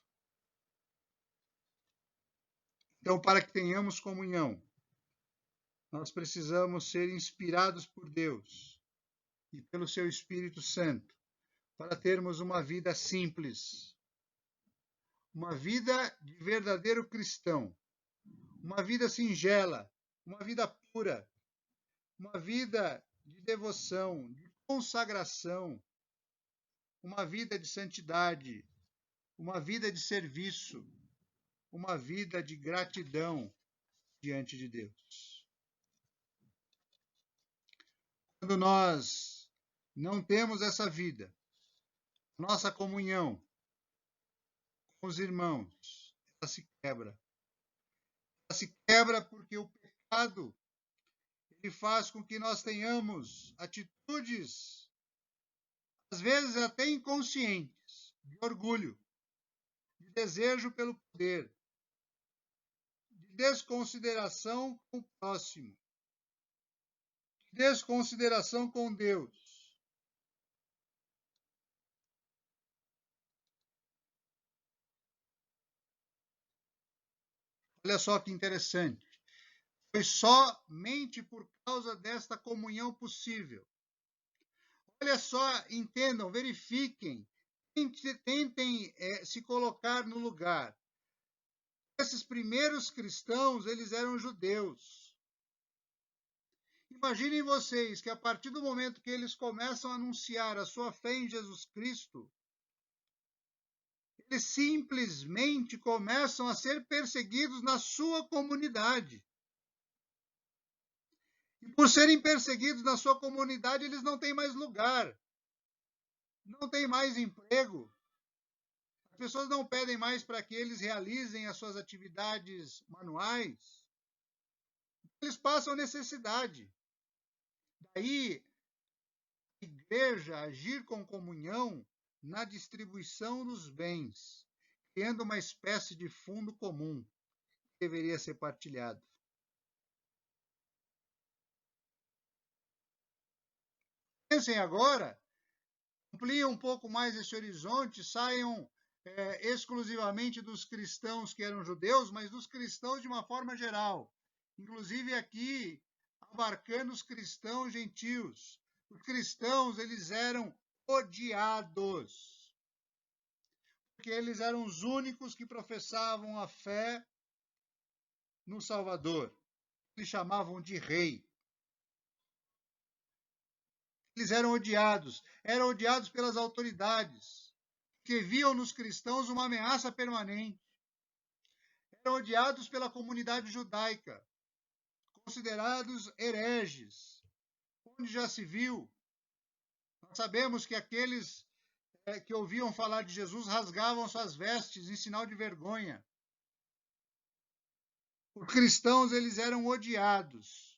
Então, para que tenhamos comunhão, nós precisamos ser inspirados por Deus e pelo seu Espírito Santo, para termos uma vida simples, uma vida de verdadeiro cristão, uma vida singela, uma vida pura, uma vida de devoção, de consagração, uma vida de santidade, uma vida de serviço, uma vida de gratidão diante de Deus. Quando nós não temos essa vida, nossa comunhão com os irmãos, ela se quebra. Ela se quebra porque o pecado ele faz com que nós tenhamos atitudes, às vezes até inconscientes, de orgulho, de desejo pelo poder, de desconsideração com o próximo, de desconsideração com Deus. Olha só que interessante. Foi somente por causa desta comunhão possível. Olha só, entendam, verifiquem, tentem se colocar no lugar. Esses primeiros cristãos, eles eram judeus. Imaginem vocês que a partir do momento que eles começam a anunciar a sua fé em Jesus Cristo, eles simplesmente começam a ser perseguidos na sua comunidade. E por serem perseguidos na sua comunidade, eles não têm mais lugar, não têm mais emprego. As pessoas não pedem mais para que eles realizem as suas atividades manuais. Eles passam necessidade. Daí, a igreja agir com comunhão na distribuição dos bens, criando uma espécie de fundo comum que deveria ser partilhado. Pensem agora, ampliem um pouco mais esse horizonte, saiam exclusivamente dos cristãos que eram judeus, mas dos cristãos de uma forma geral. Inclusive aqui, abarcando os cristãos gentios. Os cristãos, eles eram odiados, porque eles eram os únicos que professavam a fé no Salvador. Eles chamavam de rei. Eles eram odiados pelas autoridades, que viam nos cristãos uma ameaça permanente. Eram odiados pela comunidade judaica, considerados hereges. Onde já se viu, nós sabemos que aqueles que ouviam falar de Jesus rasgavam suas vestes em sinal de vergonha. Os cristãos, eles eram odiados.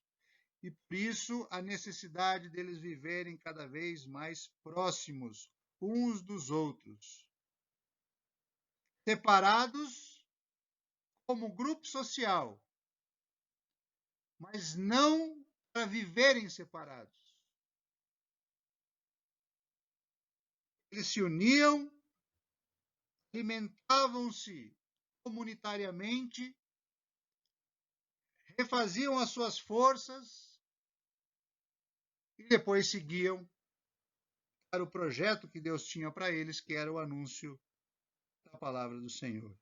E por isso a necessidade deles viverem cada vez mais próximos uns dos outros. Separados como grupo social, mas não para viverem separados. Eles se uniam, alimentavam-se comunitariamente, refaziam as suas forças e depois seguiam para o projeto que Deus tinha para eles, que era o anúncio da palavra do Senhor.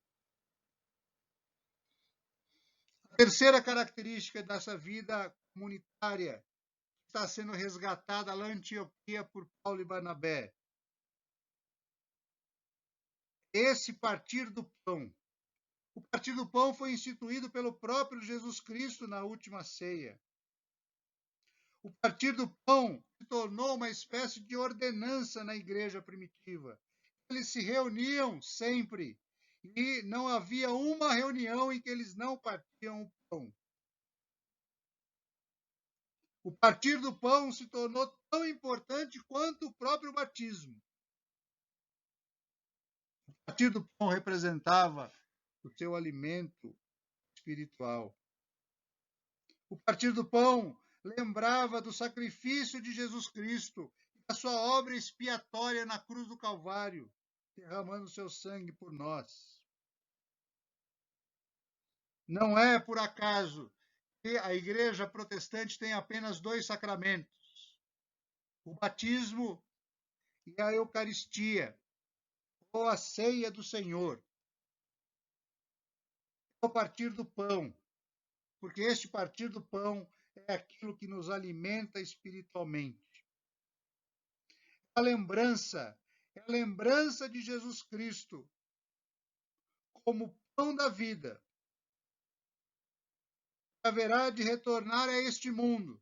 A terceira característica dessa vida comunitária está sendo resgatada lá em Antioquia por Paulo e Barnabé. Esse partir do pão. O partir do pão foi instituído pelo próprio Jesus Cristo na última ceia. O partir do pão se tornou uma espécie de ordenança na igreja primitiva. Eles se reuniam sempre e não havia uma reunião em que eles não partiam o pão. O partir do pão se tornou tão importante quanto o próprio batismo. O partir do pão representava o seu alimento espiritual. O partir do pão lembrava do sacrifício de Jesus Cristo e da sua obra expiatória na cruz do Calvário, derramando seu sangue por nós. Não é por acaso que a igreja protestante tem apenas 2 sacramentos: o batismo e a Eucaristia, ou a ceia do Senhor. O partir do pão. porque este partir do pão é aquilo que nos alimenta espiritualmente. É a lembrança de Jesus Cristo como pão da vida, que haverá de retornar a este mundo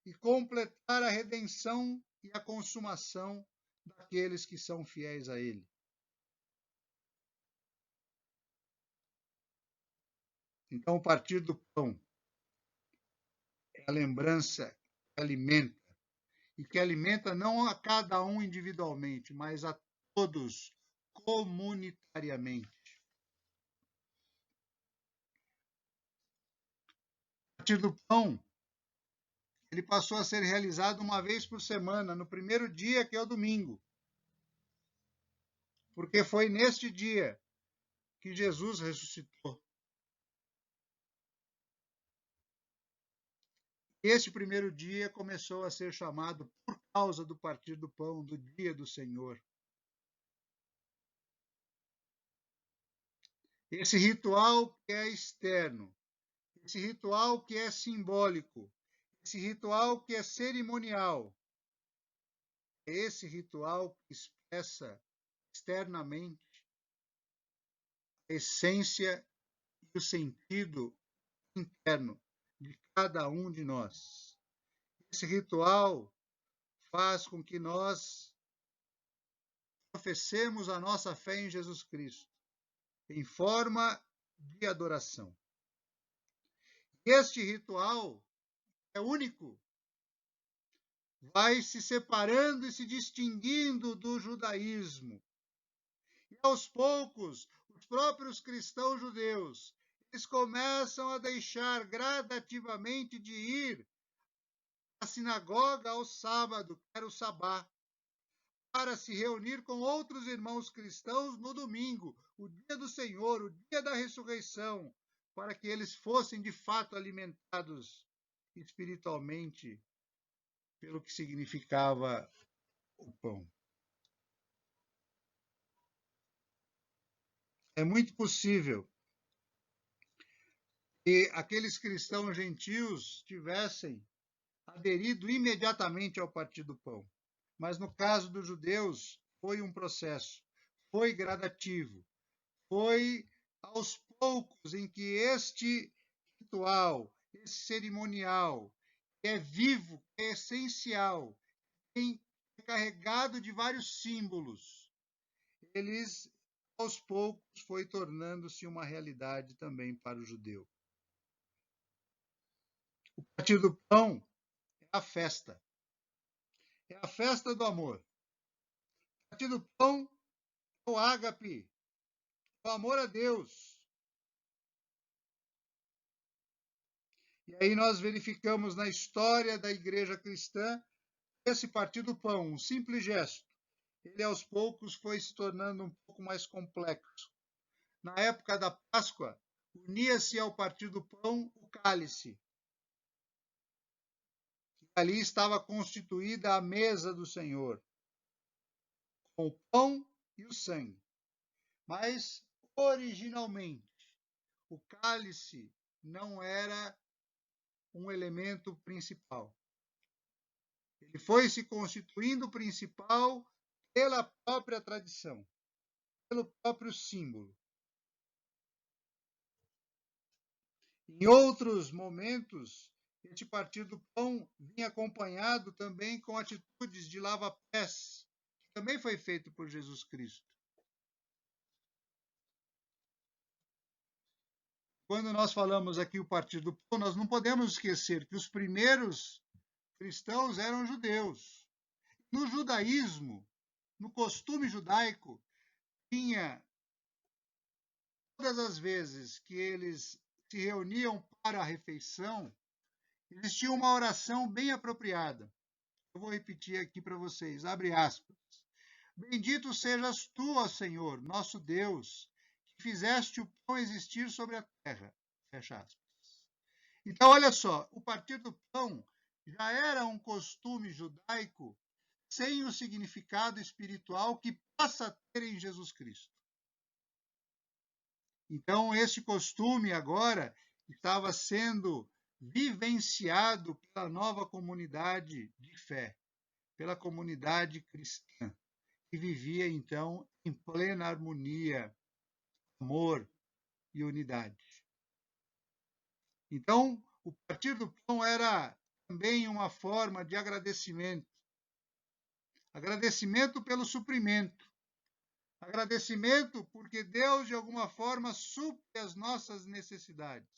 e completar a redenção e a consumação daqueles que são fiéis a Ele. Então, o partir do pão é a lembrança que alimenta, e que alimenta não a cada um individualmente, mas a todos comunitariamente. O partir do pão, ele passou a ser realizado uma vez por semana, no primeiro dia, que é o domingo, porque foi neste dia que Jesus ressuscitou. Este primeiro dia começou a ser chamado, por causa do partir do pão, do dia do Senhor. Esse ritual que é externo, esse ritual que é simbólico, esse ritual que é cerimonial, é esse ritual que expressa externamente a essência e o sentido interno de cada um de nós. Esse ritual faz com que nós professemos a nossa fé em Jesus Cristo, em forma de adoração. Este ritual é único, vai se separando e se distinguindo do judaísmo. E aos poucos, os próprios cristãos judeus, eles começam a deixar gradativamente de ir à sinagoga ao sábado, que era o sabá, para se reunir com outros irmãos cristãos no domingo, o dia do Senhor, o dia da ressurreição, para que eles fossem de fato alimentados espiritualmente pelo que significava o pão. É muito possível que aqueles cristãos gentios tivessem aderido imediatamente ao partir do pão. Mas no caso dos judeus, foi um processo, foi gradativo, foi aos poucos em que este ritual, esse cerimonial, que é vivo, que é essencial, é carregado de vários símbolos, eles aos poucos foi tornando-se uma realidade também para o judeu. O partir do pão é a festa. É a festa do amor. O partir do pão é o ágape, o amor a Deus. E aí nós verificamos na história da igreja cristã esse partir do pão, um simples gesto. Ele aos poucos foi se tornando um pouco mais complexo. Na época da Páscoa, unia-se ao partir do pão o cálice. Ali estava constituída a mesa do Senhor, com o pão e o sangue. Mas, originalmente, o cálice não era um elemento principal. Ele foi se constituindo principal pela própria tradição, pelo próprio símbolo. Em outros momentos, este partir do pão vinha acompanhado também com atitudes de lava-pés, que também foi feito por Jesus Cristo. Quando nós falamos aqui o partir do pão, nós não podemos esquecer que os primeiros cristãos eram judeus. No judaísmo, no costume judaico, tinha todas as vezes que eles se reuniam para a refeição, existia uma oração bem apropriada. Eu vou repetir aqui para vocês, abre aspas. Bendito sejas tu, ó Senhor, nosso Deus, que fizeste o pão existir sobre a terra. Fecha aspas. Então, olha só, o partir do pão já era um costume judaico sem o significado espiritual que passa a ter em Jesus Cristo. Então, este costume agora estava sendo vivenciado pela nova comunidade de fé, pela comunidade cristã, que vivia então em plena harmonia, amor e unidade. Então, o partir do pão era também uma forma de agradecimento. Agradecimento pelo suprimento. Agradecimento porque Deus, de alguma forma, supre as nossas necessidades.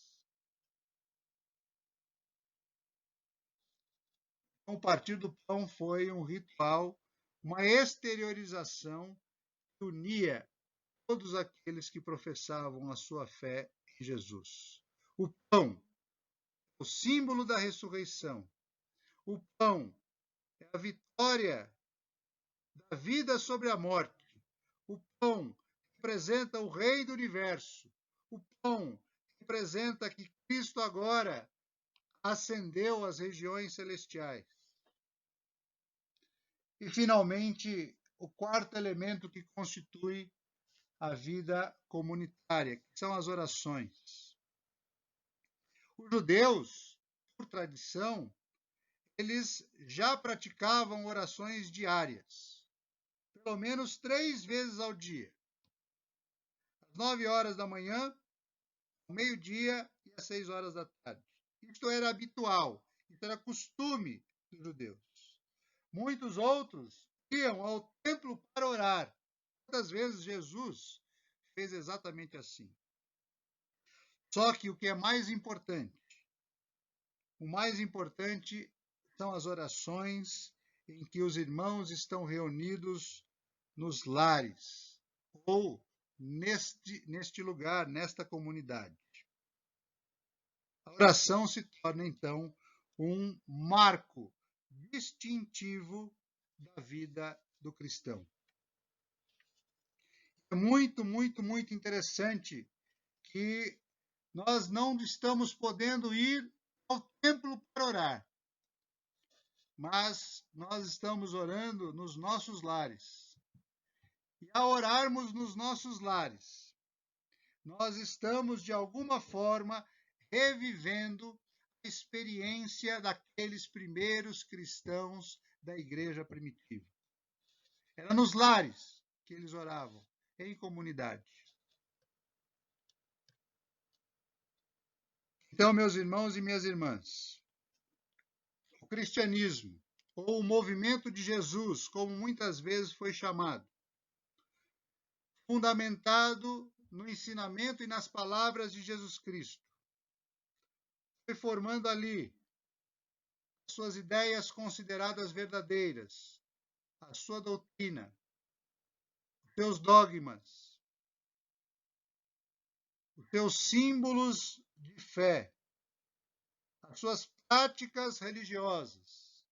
Então, o partir do pão foi um ritual, uma exteriorização que unia todos aqueles que professavam a sua fé em Jesus. O pão, o símbolo da ressurreição. O pão é a vitória da vida sobre a morte. O pão representa o Rei do Universo. O pão representa que Cristo agora ascendeu às regiões celestiais. E, finalmente, o quarto elemento que constitui a vida comunitária, que são as orações. Os judeus, por tradição, eles já praticavam orações diárias, pelo menos 3 vezes ao dia. Às 9 horas da manhã, ao meio-dia e às 6 horas da tarde. Isto era habitual, isso era costume dos judeus. Muitos outros iam ao templo para orar. Quantas vezes Jesus fez exatamente assim? Só que o que é mais importante, o mais importante são as orações em que os irmãos estão reunidos nos lares ou neste lugar, nesta comunidade. A oração se torna, então, um marco distintivo da vida do cristão. É muito, muito, muito interessante que nós não estamos podendo ir ao templo para orar, mas nós estamos orando nos nossos lares. E ao orarmos nos nossos lares, nós estamos, de alguma forma, revivendo a experiência daqueles primeiros cristãos da igreja primitiva. Era nos lares que eles oravam, em comunidade. Então, meus irmãos e minhas irmãs, o cristianismo, ou o movimento de Jesus, como muitas vezes foi chamado, fundamentado no ensinamento e nas palavras de Jesus Cristo, foi formando ali suas ideias consideradas verdadeiras, a sua doutrina, os seus dogmas, os seus símbolos de fé, as suas práticas religiosas.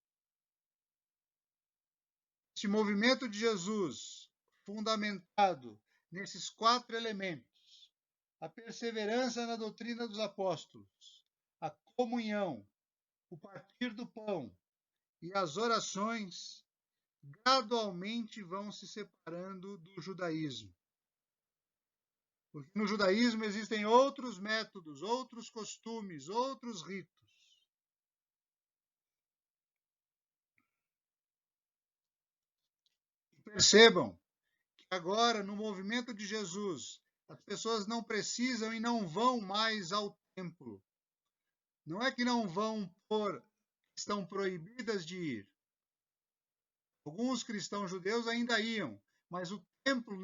Este movimento de Jesus, fundamentado nesses 4 elementos, a perseverança na doutrina dos apóstolos, a comunhão, o partir do pão e as orações, gradualmente vão se separando do judaísmo. Porque no judaísmo existem outros métodos, outros costumes, outros ritos. E percebam que agora, no movimento de Jesus, as pessoas não precisam e não vão mais ao templo. Não é que não vão estão proibidas de ir. Alguns cristãos judeus ainda iam, mas o templo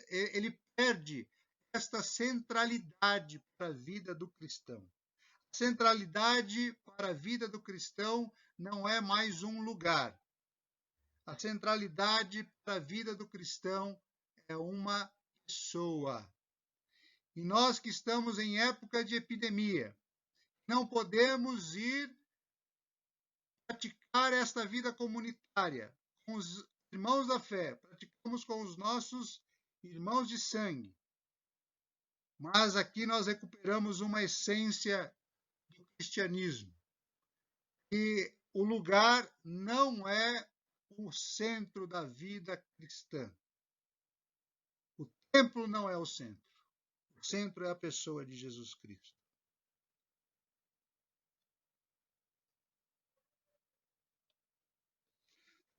ele perde esta centralidade para a vida do cristão. A centralidade para a vida do cristão não é mais um lugar. A centralidade para a vida do cristão é uma pessoa. E nós que estamos em época de epidemia, não podemos ir praticar esta vida comunitária com os irmãos da fé, praticamos com os nossos irmãos de sangue. Mas aqui nós recuperamos uma essência do cristianismo. E o lugar não é o centro da vida cristã. O templo não é o centro. O centro é a pessoa de Jesus Cristo.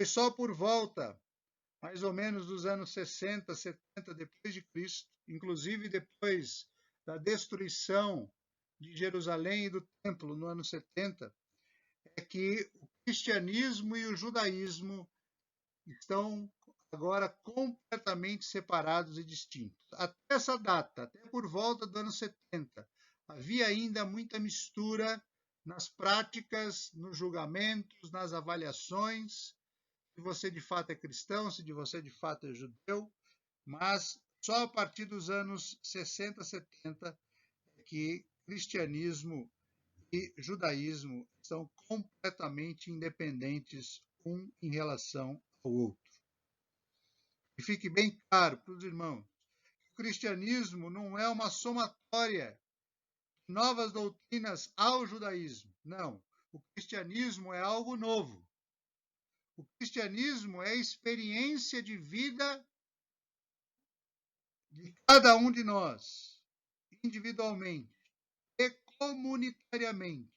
Foi só por volta, mais ou menos dos anos 60, 70 depois de Cristo, inclusive depois da destruição de Jerusalém e do templo no ano 70, é que o cristianismo e o judaísmo estão agora completamente separados e distintos. Até essa data, até por volta do ano 70, havia ainda muita mistura nas práticas, nos julgamentos, nas avaliações, se você de fato é cristão, se você de fato é judeu, mas só a partir dos anos 60, 70 é que cristianismo e judaísmo são completamente independentes um em relação ao outro. E fique bem claro para os irmãos, o cristianismo não é uma somatória de novas doutrinas ao judaísmo. Não, o cristianismo é algo novo. O cristianismo é a experiência de vida de cada um de nós, individualmente e comunitariamente,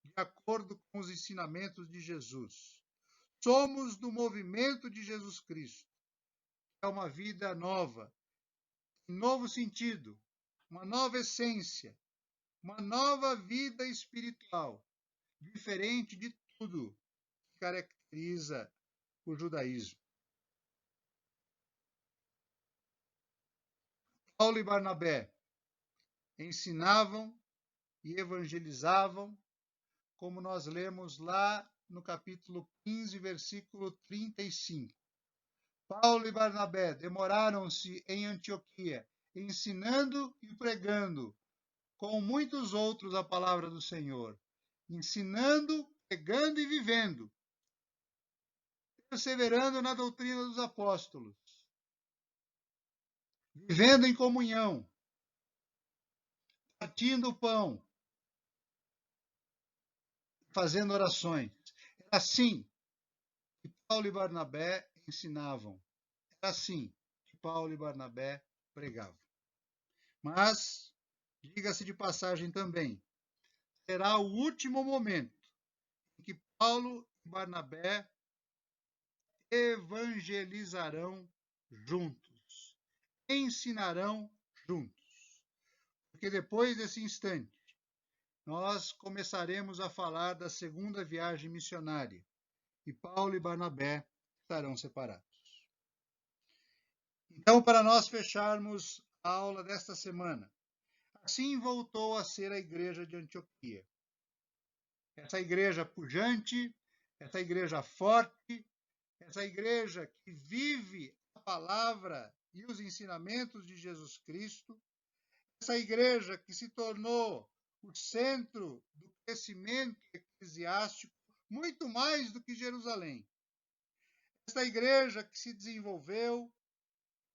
de acordo com os ensinamentos de Jesus. Somos do movimento de Jesus Cristo. É uma vida nova, um novo sentido, uma nova essência, uma nova vida espiritual, diferente de tudo que caracteriza o judaísmo. Paulo e Barnabé ensinavam e evangelizavam, como nós lemos lá no capítulo 15, versículo 35. Paulo e Barnabé demoraram-se em Antioquia, ensinando e pregando, com muitos outros, a palavra do Senhor, ensinando, pregando e vivendo, perseverando na doutrina dos apóstolos, vivendo em comunhão, partindo o pão, fazendo orações. Era assim que Paulo e Barnabé ensinavam. Era assim que Paulo e Barnabé pregavam. Mas, diga-se de passagem também, será o último momento em que Paulo e Barnabé evangelizarão juntos, ensinarão juntos. Porque depois desse instante, nós começaremos a falar da segunda viagem missionária e Paulo e Barnabé estarão separados. Então, para nós fecharmos a aula desta semana, assim voltou a ser a igreja de Antioquia. Essa igreja pujante, essa igreja forte, essa igreja que vive a palavra e os ensinamentos de Jesus Cristo, essa igreja que se tornou o centro do crescimento eclesiástico, muito mais do que Jerusalém. Esta igreja que se desenvolveu,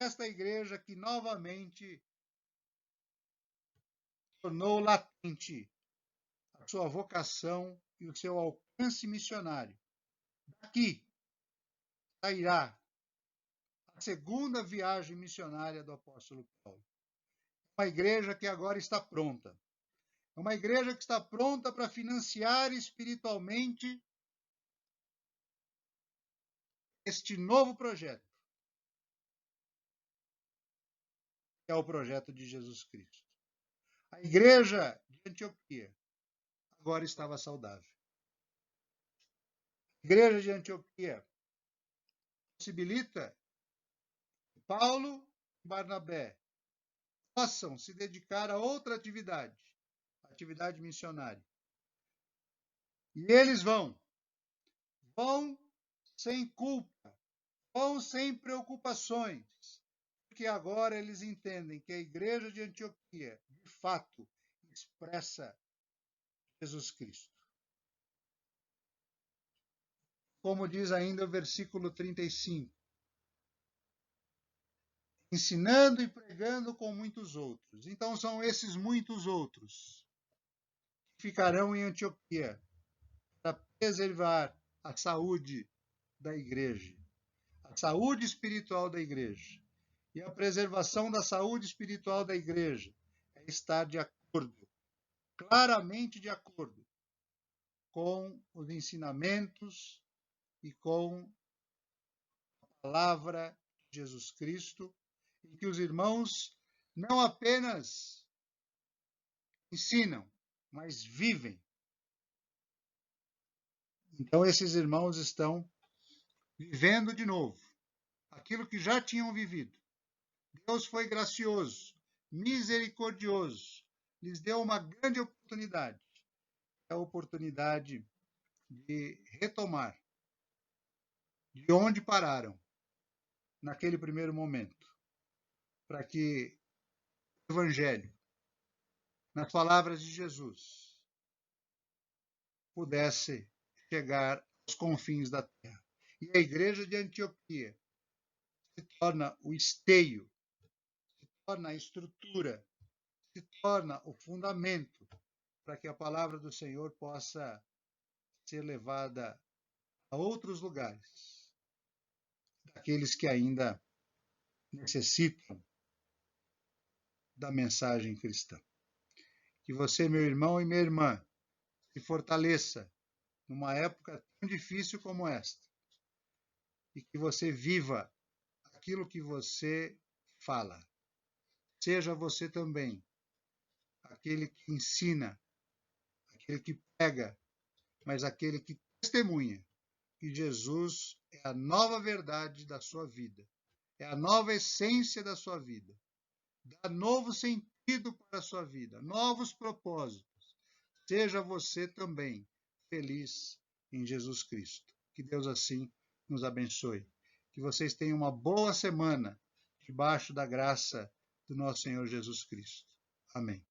esta igreja que novamente tornou latente a sua vocação e o seu alcance missionário. Daqui sairá a segunda viagem missionária do apóstolo Paulo. Uma igreja que agora está pronta. É uma igreja que está pronta para financiar espiritualmente este novo projeto, que é o projeto de Jesus Cristo. A igreja de Antioquia agora estava saudável. A igreja de Antioquia possibilita que Paulo e Barnabé possam se dedicar a outra atividade, a atividade missionária. E eles vão sem culpa, vão sem preocupações, porque agora eles entendem que a igreja de Antioquia, de fato, expressa Jesus Cristo. Como diz ainda o versículo 35, ensinando e pregando com muitos outros. Então são esses muitos outros que ficarão em Antioquia para preservar a saúde da igreja, a saúde espiritual da igreja. E a preservação da saúde espiritual da igreja é estar de acordo, claramente de acordo, com os ensinamentos e com palavra de Jesus Cristo, e que os irmãos não apenas ensinam, mas vivem. Então, esses irmãos estão vivendo de novo aquilo que já tinham vivido. Deus foi gracioso, misericordioso, lhes deu uma grande oportunidade, a oportunidade de retomar de onde pararam naquele primeiro momento, para que o Evangelho, nas palavras de Jesus, pudesse chegar aos confins da terra. E a igreja de Antioquia se torna o esteio, se torna a estrutura, se torna o fundamento para que a palavra do Senhor possa ser levada a outros lugares, daqueles que ainda necessitam da mensagem cristã. Que você, meu irmão e minha irmã, se fortaleça numa época tão difícil como esta, e que você viva aquilo que você fala. Seja você também aquele que ensina, aquele que prega, mas aquele que testemunha que Jesus é a nova verdade da sua vida, é a nova essência da sua vida, dá novo sentido para a sua vida, novos propósitos. Seja você também feliz em Jesus Cristo. Que Deus assim nos abençoe. Que vocês tenham uma boa semana debaixo da graça do nosso Senhor Jesus Cristo. Amém.